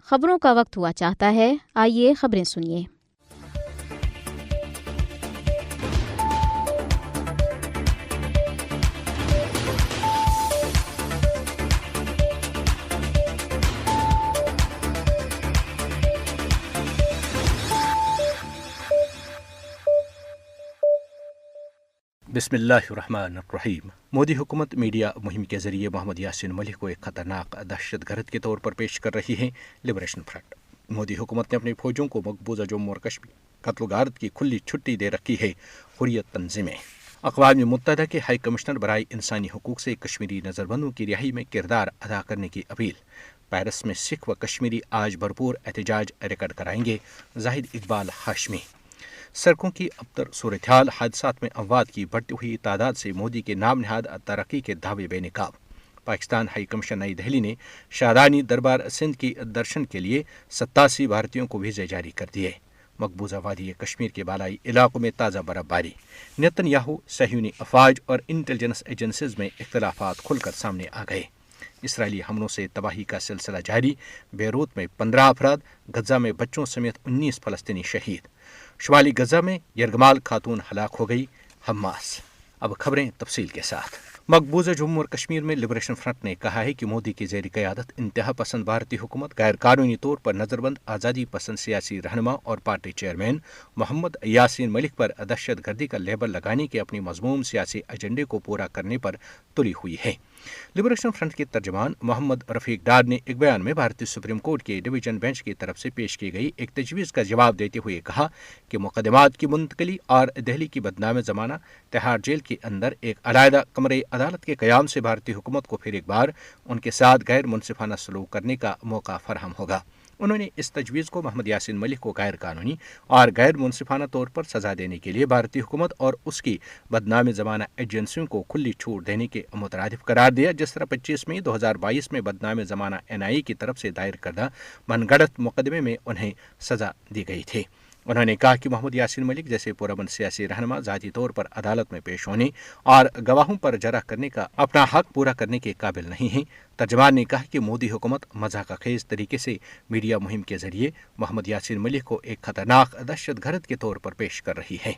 खबरों का वक्त हुआ चाहता है। आइए खबरें सुनिए। बिस्मिल्लाहिर्रहमानिर्रहीम। मोदी हुकूमत मीडिया मुहिम के जरिए मोहम्मद यासीन मलिक को एक खतरनाक दहशतगर्द के तौर पर पेश कर रही है। Liberation front. मोदी हुकूमत ने अपनी फौजों को मकबूजा जम्मू और कश्मीर कत्ल-गारत की खुली छुट्टी दे रखी है। हुर्रियत तंजीमें। अक़वाम मुत्तहदा के हाई कमिश्नर बराए इंसानी हकूक़ से कश्मीरी नज़रबंदों की रिहाई में किरदार अदा करने की अपील। पेरिस में सिख व कश्मीरी आज भरपूर एहतजाज रिकॉर्ड कराएंगे। जाहिद इकबाल हाशमी। सड़कों की अबतर सूरत हाल, हादसात में अमवात की बढ़ती हुई तादाद से मोदी के नाम नहाद तरक्की के दावे बेनकाब। पाकिस्तान हाई कमीशन नई दिल्ली ने शादानी दरबार सिंध की दर्शन के लिए 87 भारतीयों को वीज़े जारी कर दिए। मकबूजा वादी कश्मीर के बालाई इलाकों में ताज़ा बर्फबारी। नेतन्याहू, सहयूनी अफवाज और इंटेलिजेंस एजेंसीज में इख्तलाफात खुलकर सामने आ गए। इसराइली हमलों से तबाही का सिलसिला जारी। बेरूत में 15 अफराद, गजा में बच्चों समेत 19 फलस्तीनी शहीद। शुमाली गजा में यरगमाल खातून हलाक हो गई। हमास। अब खबरें तफसील के साथ। मकबूजा जम्मू और कश्मीर में लिबरेशन फ्रंट ने कहा है कि मोदी की ज़ेर क़यादत इंतहा पसंद भारतीय हुकूमत गैर कानूनी तौर पर नज़रबंद आज़ादी पसंद सियासी रहनुमा और पार्टी चेयरमैन मोहम्मद यासीन मलिक पर दहशत गर्दी का लेबल लगाने के अपनी मज़मूम सियासी एजेंडे को पूरा करने पर तुली हुई है। लिबरेशन फ्रंट के तर्जमान मोहम्मद रफ़ीक डार ने एक बयान में भारतीय सुप्रीम कोर्ट के डिवीजन बेंच की तरफ से पेश की गई एक तजवीज़ का जवाब देते हुए कहा कि मुकदमात की मुंतकली और दिल्ली की बदनाम ज़माना तिहाड़ जेल के अंदर एक अलहदा कमरे अदालत के क़याम से भारतीय हुकूमत को फिर एक बार उनके साथ गैर मुनसिफाना सलूक करने का मौका फराहम होगा। उन्होंने इस तजवीज़ को मोहम्मद यासीन मलिक को गैर कानूनी और गैर मुनसिफाना तौर पर सजा देने के लिए भारतीय हुकूमत और उसकी बदनाम ज़माना एजेंसियों को खुली छूट देने के मुतरादिफ करार दिया। जिस तरह 25 मई 2022 में बदनाम ज़माना NIA की तरफ से दायर करदा मनगढ़ंत मुकदमे में उन्हें सजा दी गई थी। उन्होंने कहा कि मोहम्मद यासीन मलिक जैसे पुरअमन सियासी रहनुमा ज़ाती तौर पर अदालत में पेश होने और गवाहों पर जरा करने का अपना हक पूरा करने के काबिल नहीं है। तर्जमान ने कहा कि मोदी हुकूमत मज़ाक़खेज़ तरीके से मीडिया मुहिम के जरिए मोहम्मद यासीन मलिक को एक खतरनाक दहशतगर्द के तौर पर पेश कर रही है।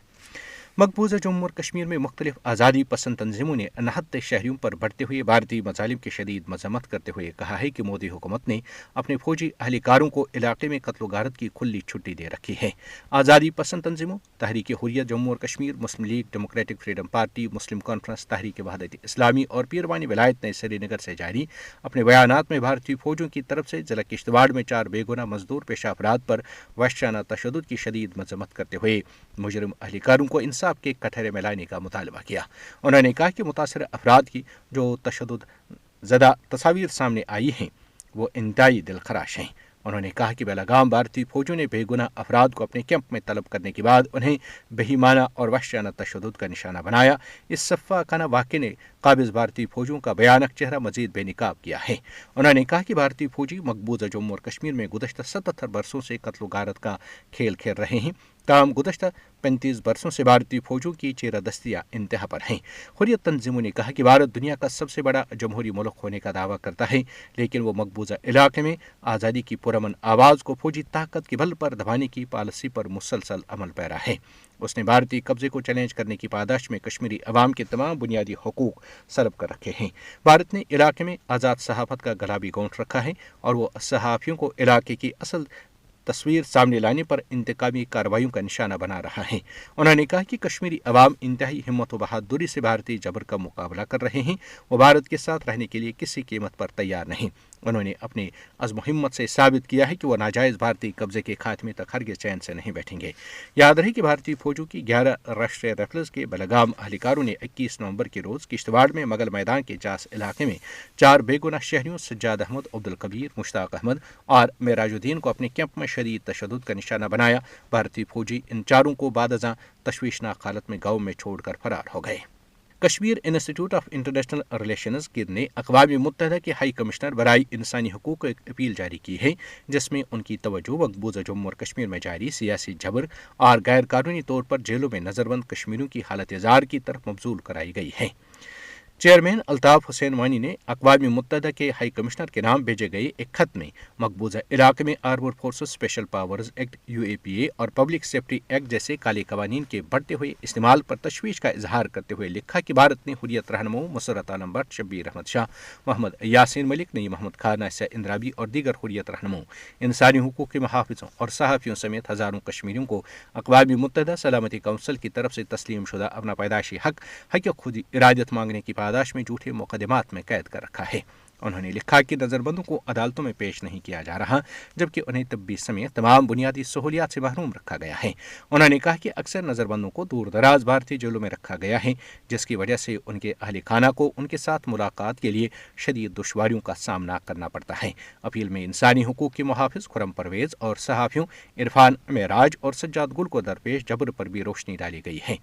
मकबूजा जम्मू और कश्मीर में मुख्तलिफ आज़ादी पसंद तंजीमों ने अनहत्ते शहरियों पर बढ़ते हुए भारतीय मज़ालिम की शदीद मजम्मत करते हुए कहा है कि मोदी हुकूमत ने अपने फौजी अहलकारों को इलाके में कत्ल गारत की खुली छुट्टी दे रखी है। आज़ादी पसंद तंजीमों तहरीक हुर्रियत जम्मू और कश्मीर, मुस्लिम लीग, डेमोक्रेटिक फ्रीडम पार्टी, मुस्लिम कॉन्फ्रेंस, तहरीक वहदत इस्लामी और पीरवानी विलायत ने श्रीनगर से जारी अपने बयानात में भारतीय फौजों की तरफ से ज़िला किश्तवाड़ में 4 बेगुनाह मजदूर पेशा अफराद पर वहशाना तशद्दुद की शदीद मजम्मत करते हुए मुजरिम अहलकारों को इंसाफ के कटहरे में लाने का मुतालबा किया। उन्होंने कहा कि मुतासर अफराद की जो तशद्दुद ज़दा तस्वीर सामने आई हैं वो इंतहाई दिलखराश हैं। उन्होंने कहा कि बेलगाम भारतीय फौजों ने बेगुनाह अफराद को अपने कैंप में तलब करने के बाद उन्हें बेईमाना और वहशाना तशद्दुद का निशाना बनाया। इस सफ़ाकाना वाक़े ने काबिज़ भारतीय फौजों का भयानक चेहरा मज़ीद बेनकाब किया है। उन्होंने कहा कि भारतीय फौजी मकबूजा जम्मू और कश्मीर में गुज़श्ता 77 बरसों से कत्ल गारत का खेल खेल रहे हैं। ताहम गुज़श्ता 35 बरसों से भारतीय फौजों की चेरादस्तियाँ इंतहा पर हैं। हुर्रियत तंजीमों ने कहा कि भारत दुनिया का सबसे बड़ा जमहूरी मुल्क होने का दावा करता है, लेकिन वो मकबूजा इलाके में आज़ादी की पुरअमन आवाज़ को फौजी ताकत के बल पर दबाने की पॉलिसी पर मुसलसल अमल पैरा है। उसने भारतीय कब्जे को चैलेंज करने की पादाश में कश्मीरी अवाम के तमाम बुनियादी हकूक़ सलब कर रखे हैं। भारत ने इलाके में आज़ाद सहाफ़त का गला भी गौंठ रखा है और वो सहाफ़ियों को इलाके की असल तस्वीर सामने लाने पर इंतकामी कार्रवाइयों का निशाना बना रहा है। उन्होंने कहा कि कश्मीरी अवाम इंतहाई हिम्मत व बहादुरी से भारतीय जबर का मुकाबला कर रहे हैं। वो भारत के साथ रहने के लिए किसी कीमत पर तैयार नहीं। उन्होंने अपनी अज़्म हिम्मत से साबित किया है कि वह नाजायज़ भारतीय कब्जे के खात्मे तक हरगिज़ चैन से नहीं बैठेंगे। याद रहे कि भारतीय फौजों की 11 राष्ट्रीय राइफल्स के बेलगाम अहलकारों ने 21 नवंबर के रोज़ किश्तवाड़ में मगल मैदान के जास इलाके में 4 बेगुनाह शहरियों सज्जाद अहमद, अब्दुल कबीर, मुश्ताक अहमद और मेराजुद्दीन को अपने कैंप में शदीद तशद्दुद का निशाना बनाया। भारतीय फौजी इन चारों को बादअज़ां तशवीशनाक हालत में गाँव में छोड़कर फरार हो गए। Kashmir institute of international relations किर ने अक़वाम मुत्तहदा के हाई कमिश्नर बराए इंसानी हकूक़ को एक अपील जारी की है, जिसमें उनकी तवज्जो मकबूजा जम्मू और कश्मीर में जारी सियासी जबर और गैर कानूनी तौर पर जेलों में नज़रबंद कश्मीरियों की हालत ज़ार की तरफ मबजूल कराई गई है। चेयरमैन अल्ताफ हुसैन वानी ने अक़वाम मुत्तहदा के हाई कमिश्नर के नाम भेजे गए एक खत में मकबूजा इलाके में armed forces special powers act UAPA और पब्लिक सेफ्टी एक्ट जैसे काले कवानीन के बढ़ते हुए इस्तेमाल पर तशवीश का इजहार करते हुए लिखा कि भारत ने हुर्रियत रहनुमाओं मुसर्रत आलम भट्ट, शब्बीर अहमद शाह, मोहम्मद यासीन मलिक, नईम अहमद खान, आसिया इंद्राबी और दीगर हुर्रियत रहनुमाओं, इंसानी हुकूक के महाफिजों और सहाफ़ियों समेत हज़ारों कश्मीरियों को अक़वाम मुत्तहदा सलामती काउंसिल की तरफ से तस्लीम शुदा अपना पैदाइशी हक खुद इरादत मांगने की पादाश में झूठे मुकदमात में कैद कर रखा है। उन्होंने लिखा कि नज़रबंदों को अदालतों में पेश नहीं किया जा रहा, जबकि उन्हें तब्बी समेत तमाम बुनियादी सहूलियात से महरूम रखा गया है। उन्होंने कहा कि अक्सर नज़रबंदों को दूर दराज भारतीय जेलों में रखा गया है, जिसकी वजह से उनके अहल खाना को उनके साथ मुलाकात के लिए शदीद दुश्वारियों का सामना करना पड़ता है। अपील में इंसानी हुकूक के मुहाफिज खुरम परवेज़ और सहाफ़ियों इरफान मेराज और सज्जाद गुल को दरपेश जबर पर भी रोशनी डाली गई है।